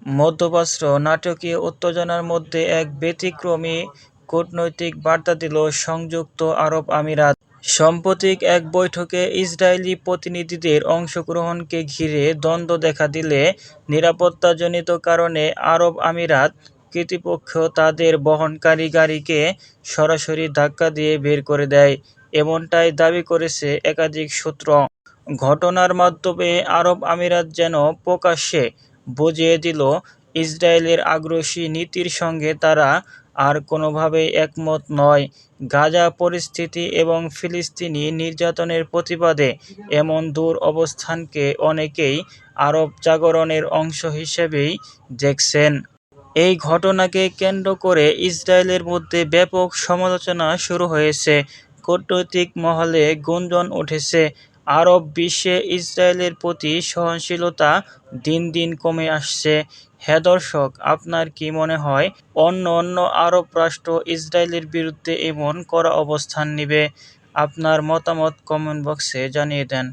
মধ্যপ্রাচ্য নাটকীয় উত্তেজনার মধ্যে এক ব্যতিক্রমী কূটনৈতিক বার্তা দিল সংযুক্ত আরব আমিরাত। সাম্প্রতিক এক বৈঠকে ইসরায়েলি প্রতিনিধিদের অংশগ্রহণকে ঘিরে দ্বন্দ্ব দেখা দিলে নিরাপত্তাজনিত কারণে আরব আমিরাত কর্তৃপক্ষ তাদের বহনকারী গাড়িকে সরাসরি ধাক্কা দিয়ে বের করে দেয়, এমনটাই দাবি করেছে একাধিক সূত্র। ঘটনার মাধ্যমে আরব আমিরাত যেন প্রকাশ্যে বুঝিয়ে দিল, ইসরায়েলের আগ্রাসী নীতির সঙ্গে তারা আর কোনোভাবেই একমত নয়। গাজা পরিস্থিতি এবং ফিলিস্তিনি নির্যাতনের প্রতিবাদে এমন দূর অবস্থানকে অনেকেই আরব জাগরণের অংশ হিসেবেই দেখছেন। এই ঘটনাকে কেন্দ্র করে ইসরায়েলের মধ্যে ব্যাপক সমালোচনা শুরু হয়েছে। কূটনৈতিক মহলে গুঞ্জন উঠেছে, আরব বিশ্বে ইসরায়েলের প্রতি সহনশীলতা দিন দিন কমে আসছে। হ্যাঁ দর্শক, আপনার কি মনে হয় অন্য আরব রাষ্ট্র ইসরায়েলের বিরুদ্ধে এমন কড়া অবস্থান নেবে? আপনার মতামত কমেন্ট বক্সে জানিয়ে দেন।